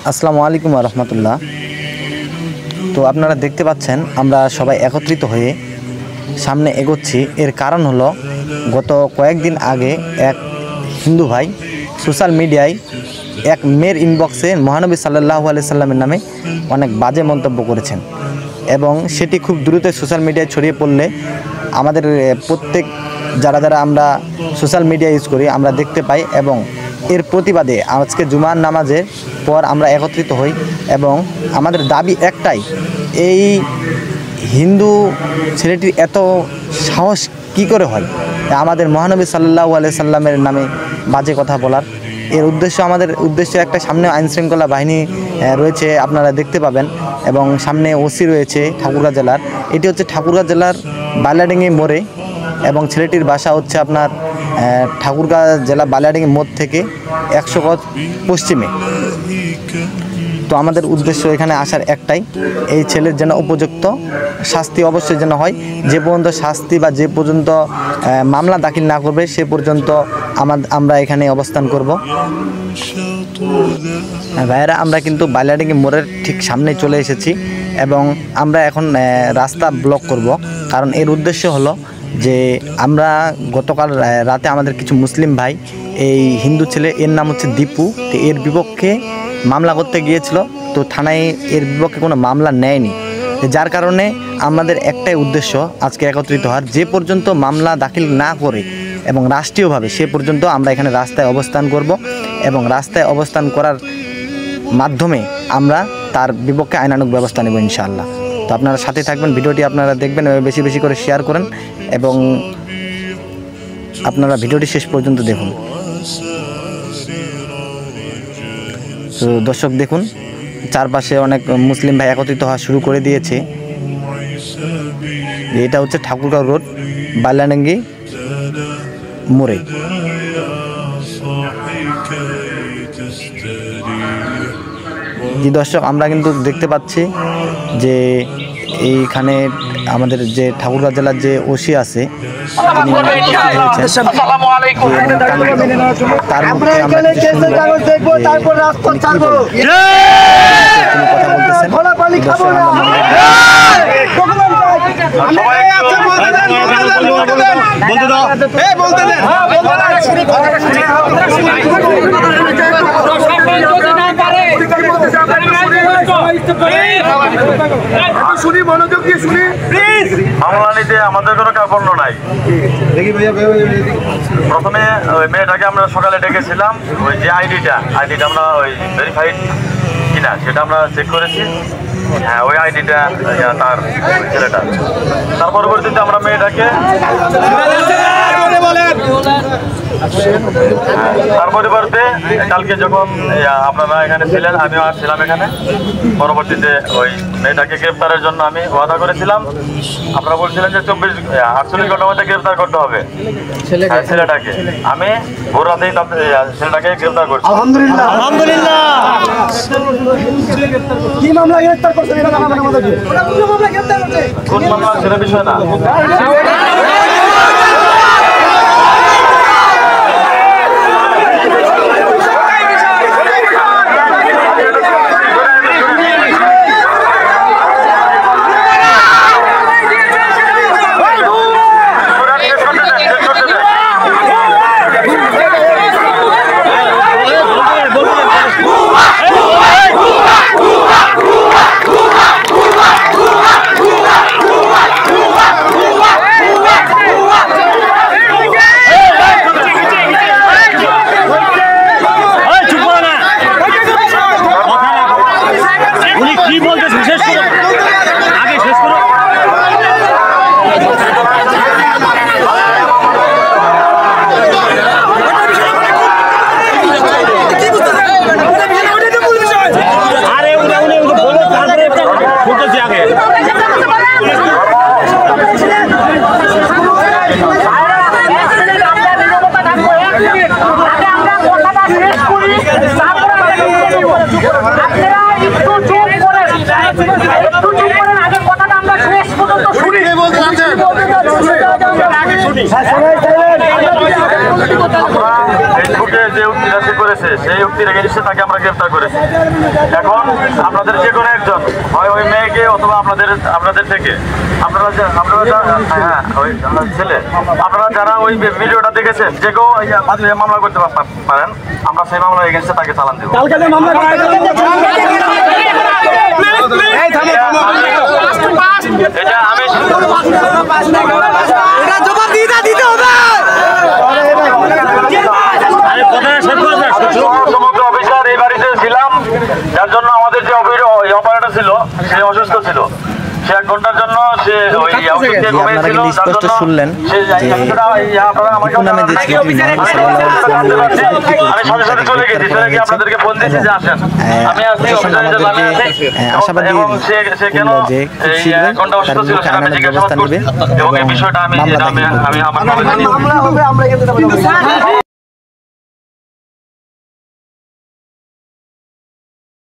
আসসালামু আলাইকুম ওয়া রাহমাতুল্লাহ। তো আপনারা দেখতে পাচ্ছেন আমরা সবাই একত্রিত হয়ে সামনে এগোচ্ছি। এর কারণ হলো গত কয়েকদিন আগে এক হিন্দু ভাই সোশ্যাল মিডিয়ায় এক মেয়ের ইনবক্সে মহানবী সাল্লাল্লাহু আলাইহি সাল্লামের নামে অনেক বাজে মন্তব্য করেছেন এবং সেটি খুব দ্রুত সোশ্যাল মিডিয়ায় ছড়িয়ে পড়লে আমাদের প্রত্যেক যারা আমরা সোশ্যাল মিডিয়া ইউজ করি আমরা দেখতে পাই এবং এর প্রতিবাদে আজকে জুমার নামাজের পর আমরা একত্রিত হই এবং আমাদের দাবি একটাই, এই হিন্দু ছেলেটির এত সাহস কি করে হয় আমাদের মহানবী সাল্লাল্লাহু আলাইহি সাল্লামের নামে বাজে কথা বলার। এর আমাদের উদ্দেশ্য একটা, সামনে আইনশৃঙ্খলা বাহিনী রয়েছে আপনারা দেখতে পাবেন এবং সামনে ওসি রয়েছে ঠাকুরগাঁও জেলার। এটি হচ্ছে ঠাকুরগাঁও জেলার বালিয়াডাঙ্গি মোড়ে এবং ছেলেটির বাসা হচ্ছে আপনার ঠাকুরগাঁও জেলা বালিয়াডাঙ্গি মোড় থেকে 100 গজ পশ্চিমে। তো আমাদের উদ্দেশ্য এখানে আসার একটাই, এই ছেলের যেন উপযুক্ত শাস্তি অবশ্যই যেন হয়। যে পর্যন্ত শাস্তি বা যে পর্যন্ত মামলা দাখিল না করবে সে পর্যন্ত আমরা এখানে অবস্থান করব। ভাইয়েরা, আমরা কিন্তু বালিয়াডাঙ্গি মোড়ের ঠিক সামনে চলে এসেছি এবং আমরা এখন রাস্তা ব্লক করব, কারণ এর উদ্দেশ্য হলো যে আমরা গতকাল রাতে আমাদের কিছু মুসলিম ভাই এই হিন্দু ছেলে, এর নাম হচ্ছে দীপু, তো এর বিপক্ষে মামলা করতে গিয়েছিল, তো থানায় এর বিপক্ষে কোনো মামলা নেয়নি। যার কারণে আমাদের একটাই উদ্দেশ্য আজকে একত্রিত হওয়ার, যে পর্যন্ত মামলা দাখিল না করে এবং রাষ্ট্রীয়ভাবে সে পর্যন্ত আমরা এখানে রাস্তায় অবস্থান করব এবং রাস্তায় অবস্থান করার মাধ্যমে আমরা তার বিপক্ষে আইনানুগ ব্যবস্থা নেব ইনশাআল্লাহ। তো আপনারা সাথে থাকবেন, ভিডিওটি আপনারা দেখবেন, বেশি বেশি করে শেয়ার করেন এবং আপনারা ভিডিওটি শেষ পর্যন্ত দেখুন। তো দর্শক দেখুন, চারপাশে অনেক মুসলিম ভাই একত্রিত হওয়া শুরু করে দিয়েছে। এটা হচ্ছে ঠাকুরগাঁও রোড বালিয়াডাঙ্গি মোড়ে। জি দর্শক, আমরা কিন্তু দেখতে পাচ্ছি যে এইখানে আমাদের যে ঠাকুরগাঁও জেলার যে ওসি আছে তার মুখে আমরা কথা শুনি, মনোযোগ দিয়ে শুনি। মামলা নিতে আমাদের কোনো কার্পণ্য নাই। প্রথমে ওই মেয়েটাকে আমরা সকালে ডেকেছিলাম, ওই যে আইডিটা আমরা ওই ভেরিফাইড কিনা সেটা আমরা চেক করেছি। হ্যাঁ, ওই আইডিটা তার ছেলেটা। তার পরবর্তীতে আমরা মেয়েটাকে তার পরিবর্তে কালকে যখন আপনারা এখানে ছিলেন, আমিও ছিলাম এখানে, পরবর্তীতে ওই মেয়েটাকে গ্রেপ্তারের জন্য আমি ওয়াদা করেছিলাম। আপনারা বলছিলেন যে 48 ঘন্টার মধ্যে গ্রেপ্তার করতে হবে ছেলেটাকে। আমি ভোর রাতেই ছেলেটাকে গ্রেপ্তার করছি। আলহামদুলিল্লাহ, আলহামদুলিল্লাহ। কি মামলা গ্রেপ্তার করছেন এটা জানাবেন আমাদেরকে। কোন মামলা সেটা বিষয় না। যে উক্তিটা সে করেছে সেই উক্তির এগেইনস্টে তাকে আমরা গ্রেফতার করেছি। এখন আপনাদের যে কোনো একজন হয় ওই মেয়েকে অথবা আপনাদের থেকে আপনারা হ্যাঁ ওই ছেলে আপনারা যারা ওই ভিডিওটা দেখেছেন যে কেউ মামলা করতে পারেন, আমরা সেই মামলা এগেইনস্টে তাকে চালান দেবো। এটা আমি সমস্ত অফিসার এই বাড়িতে ছিলাম, যার জন্য আমাদের যে অপারেটর ছিল সে অসুস্থ ছিল, সে 1 ঘন্টার জন্য সে ওই আপনারা কিন্তু স্পষ্ট শুনলেন যে বিপুল নামে যে ছেলেটি আমি সাথে সাথে চলে গেছি, চলে গিয়ে আপনাদেরকে ফোন দিয়েছি যে আসেন। আমি আসছি অফিসারের জানা আছে এবং সে কেন এই 1 ঘন্টা অসুস্থ ছিল সেটা আমি জিজ্ঞাসাবাদ করছি এবং এই বিষয়টা আমি আমার